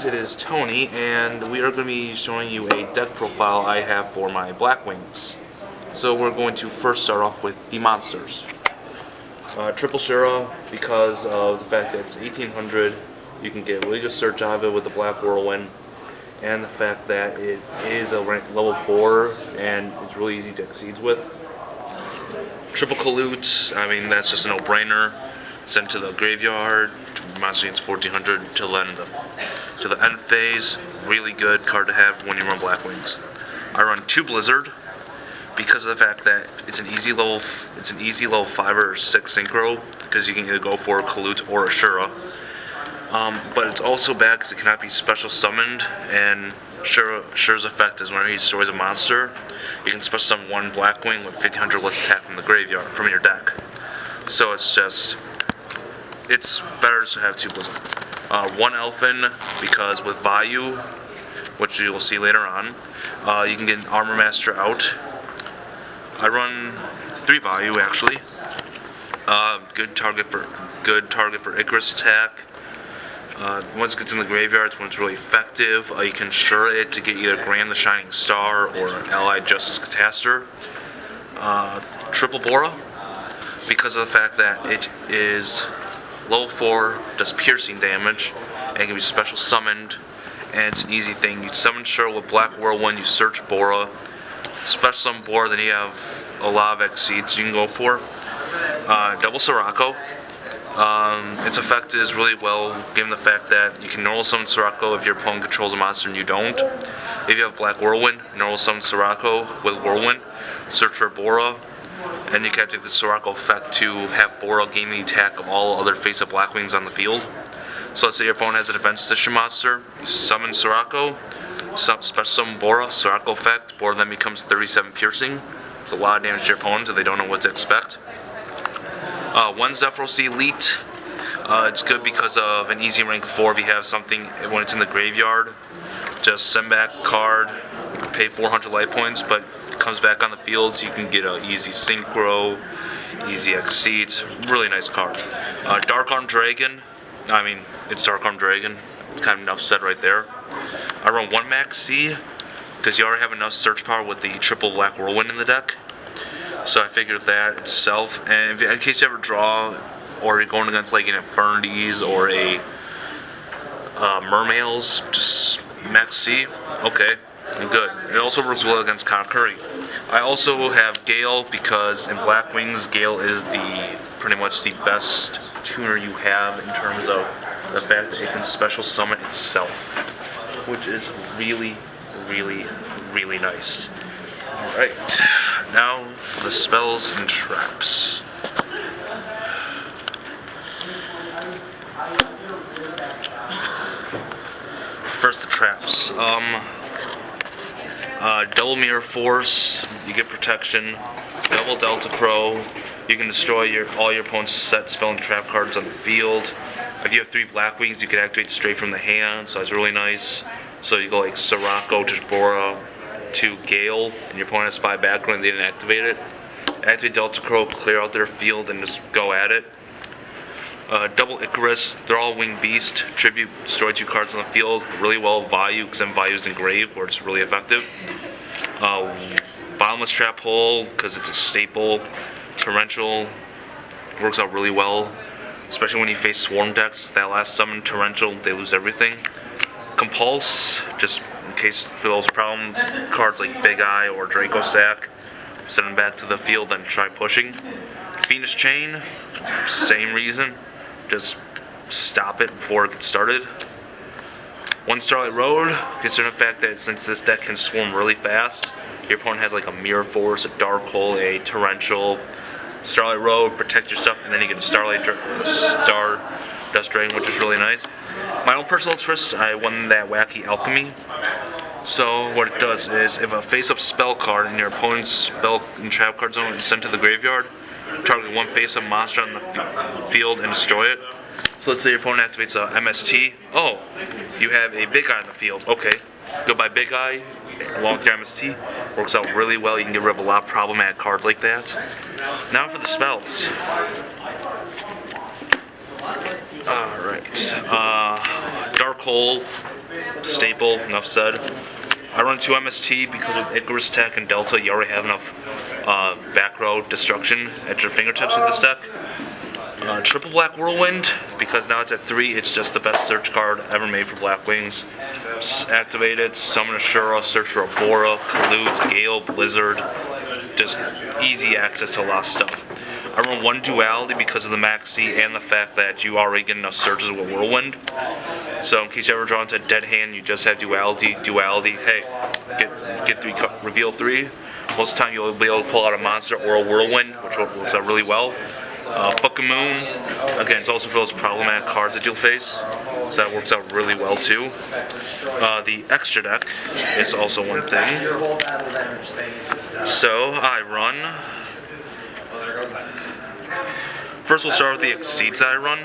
guys, it is Tony, and we are going to be showing you a deck profile I have for my Blackwings. So we're going to first start off with the monsters. Triple Shura, because of the fact that it's 1800, you can get really good search out of it with the Black Whirlwind, and the fact that it is a rank level 4, and it's really easy to exceed with. Triple Kalute, I mean, that's just a no-brainer. Sent to the graveyard, monster gains 1400 to the end phase. Really good card to have when you run Blackwings. I run 2 Blizzard because of the fact that it's an easy level 5 or 6 synchro, because you can either go for a Kalute or a Shura. But it's also bad because it cannot be special summoned, and Shura's effect is whenever he destroys a monster, you can special summon 1 Blackwing with 1500 less attack from the graveyard, from your deck. So it's better to have 2 Blizzard. 1 Elfin, because with Vayu, which you will see later on, you can get an Armor Master out. I run 3 Vayu actually. Good target for Icarus attack. Once it gets in the graveyard, it's when it's really effective. You can Shura it to get either Grand the Shining Star or Allied Justice Catastor. Triple Bora, because of the fact that it is level 4, does piercing damage, and can be special summoned, and it's an easy thing. You summon Shura with Black Whirlwind, you search Bora, special summon Bora, then you have a lot of exceeds you can go for. Double Sirocco. Its effect is really well, given the fact that you can normal summon Sirocco if your opponent controls a monster and you don't. If you have Black Whirlwind, normal summon Sirocco with Whirlwind, search for Bora, and you can activate the Sirocco effect to have Bora gain the attack of all other face-up Blackwings on the field. So let's say your opponent has a defense position monster, you summon Sirocco, special summon Bora, Sirocco effect, Bora then becomes 37 piercing. It's a lot of damage to your opponent if they don't know what to expect. 1 Zephyros Elite, it's good because of an easy rank 4 if you have something when it's in the graveyard. Just send back card, pay 400 life points, but it comes back on the field, so you can get an easy synchro, easy exceeds. Really nice card. Dark Arm Dragon, I mean, it's Dark Arm Dragon, it's kind of enough said right there. I run 1 Max C, because you already have enough search power with the triple Black Whirlwind in the deck. So I figured that itself, and in case you ever draw, or you're going against like an Infernities or a Mermails, just Max C, okay, I'm good. It also works well against Katakuri. I also have Gale, because in Blackwings, Gale is pretty much the best tuner you have in terms of the fact that it can special summon itself, which is really, really, really nice. Alright, now the spells and traps. First, the traps. Double Mirror Force, you get protection. Double Delta Pro, you can destroy all your opponent's set spell and trap cards on the field. If you have 3 Blackwings, you can activate straight from the hand, so that's really nice. So you go like Sirocco to Bora to Gale, and your opponent has 5 background and they didn't activate it. Activate Delta Crow, clear out their field, and just go at it. Double Icarus, they're all Winged Beast, tribute, destroy 2 cards on the field, really well Vayu, because then Vayu's in Grave, where it's really effective. Bottomless Trap Hole, because it's a staple. Torrential, works out really well, especially when you face Swarm decks. That last summon Torrential, they lose everything. Compulse, just in case for those problem cards like Big Eye or Draco Sack, send them back to the field, then try pushing. Phoenix Chain, same reason, just stop it before it gets started. 1 Starlight Road, considering the fact that since this deck can swarm really fast, your opponent has like a Mirror Force, a Dark Hole, a Torrential. Starlight Road, protect your stuff, and then you get Stardust Dragon, which is really nice. My own personal twist, I won that Wacky Alchemy. So what it does is, if a face-up spell card in your opponent's spell and trap card zone is sent to the graveyard, target 1 face-up monster on the field and destroy it. So let's say your opponent activates a MST. Oh, you have a Big Eye on the field. Okay, go by Big Eye along with your MST. Works out really well. You can get rid of a lot of problematic cards like that. Now for the spells. Alright. Dark Hole. staple, enough said. I run 2 MST because with Icarus Tech and Delta, you already have enough back row destruction at your fingertips with this deck. Triple Black Whirlwind, because now it's at 3, it's just the best search card ever made for Black Wings. Activate it, summon Ashura, search for a Bora, Kalut, Gale, Blizzard. Just easy access to a lot of stuff. I run 1 Duality because of the Maxi and the fact that you already get enough searches with Whirlwind. So in case you ever draw into a dead hand, you just have Duality, hey, get 3, reveal 3. Most of the time you'll be able to pull out a monster or a Whirlwind, which works out really well. Book of Moon, again, it's also for those problematic cards that you'll face, so that works out really well too. The extra deck is also one thing. So I run. First, we'll start with the Exceeds that I run.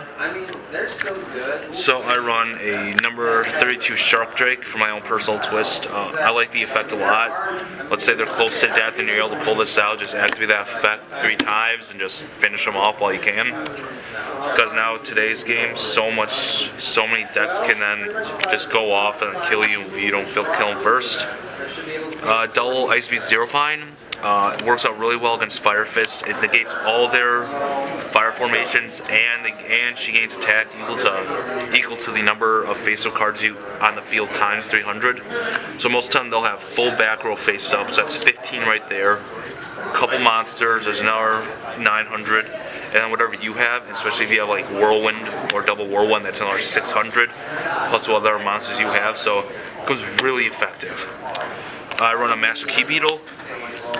So I run a number 32 Shark Drake for my own personal twist. I like the effect a lot. Let's say they're close to death and you're able to pull this out, just activate that effect 3 times and just finish them off while you can. Because now today's game, so many decks can then just go off and kill you if you don't kill them first. Double Ice Beast Zero Fine. It works out really well against Fire Fist. It negates all their fire formations, and she gains attack equal to the number of face-up cards you on the field times 300. So most of the time they'll have full back row face-ups. That's 15 right there. A couple monsters. There's another 900, and then whatever you have, especially if you have like Whirlwind or double Whirlwind, that's another 600 plus what other monsters you have. So it becomes really effective. I run a Master Key Beetle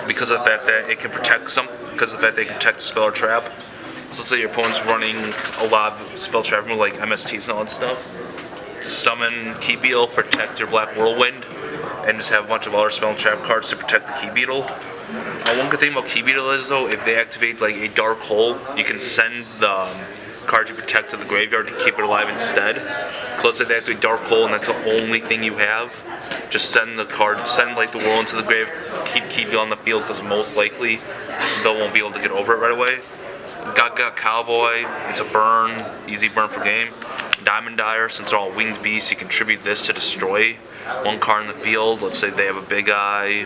because of the fact that it can protect spell or trap. So let's say your opponent's running a lot of spell trap like MSTs and all that stuff. Summon Key Beetle, protect your Black Whirlwind, and just have a bunch of other spell and trap cards to protect the Key Beetle. One good thing about Key Beetle is though, if they activate like a Dark Hole, you can send the card you protect to the graveyard to keep it alive instead. So let's say they activate Dark Hole and that's the only thing you have. Just send like the Whirlwind to the grave, keep Key Beetle on the field because most likely they won't be able to get over it right away. Gaga Cowboy, it's a burn, easy burn for game. Diamond Dyer, since they're all winged beasts, you contribute this to destroy one card in the field. Let's say they have a Big Eye,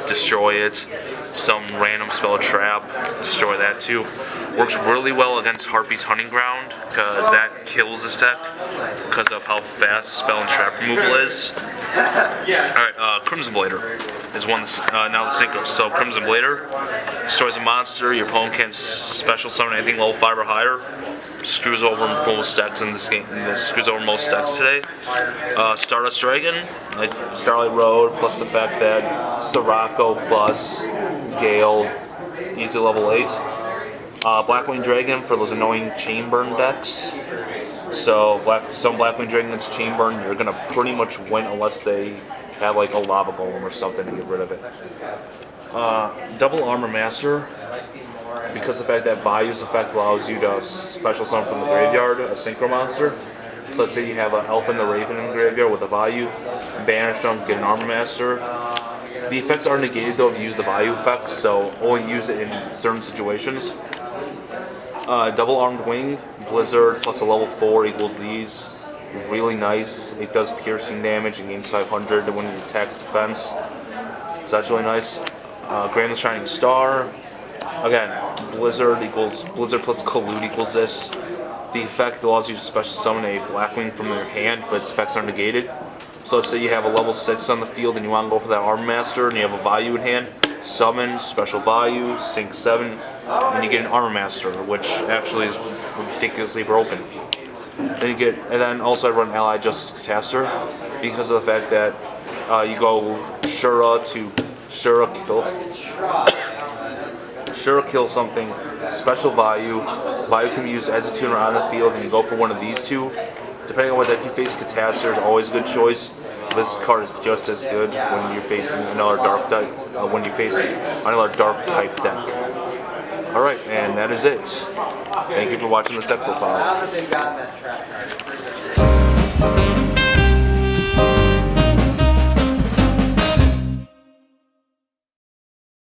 destroy it. Some random spell or trap, destroy that too. Works really well against Harpy's Hunting Ground because that kills this deck because of how fast spell and trap removal is. Alright, Crimson Blader is one now the synchro. So Crimson Blader destroys a monster, your opponent can't special summon anything level 5 or higher. Screws over most decks in this game. Screws over most decks today. Stardust Dragon, like Starlight Road, plus the fact that Sirocco plus Gale, easy level 8. Blackwing Dragon for those annoying chain burn decks. So some Blackwing Dragon against chain burn, you're gonna pretty much win unless they have like a Lava Golem or something to get rid of it. Double Armor Master, because the fact that Value's effect allows you to special summon from the graveyard a synchro monster. So let's say you have an Elf and the Raven in the graveyard with a Value, banish them, get an Armor Master. The effects are negated though if you use the Value effect, so only use it in certain situations. Double Armed Wing, Blizzard plus a level 4 equals these. Really nice. It does piercing damage and gains 500 when it attacks defense. So that's really nice. Grand the Shining Star. Again, Blizzard plus Kalut equals this. The effect allows you to special summon a Blackwing from your hand, but its effects are negated. So let's say you have a level 6 on the field and you want to go for that Armor Master and you have a Value in hand. Summon, special Value, sync 7, and you get an Armor Master, which actually is ridiculously broken. And then also I run Allied Justice Caster because of the fact that you go Shura kill something, special Value can be used as a tuner on the field, and you go for one of these two. Depending on what deck you face, Catastor is always a good choice. This card is just as good when you're facing another dark type, deck. Alright, and that is it. Thank you for watching this deck profile.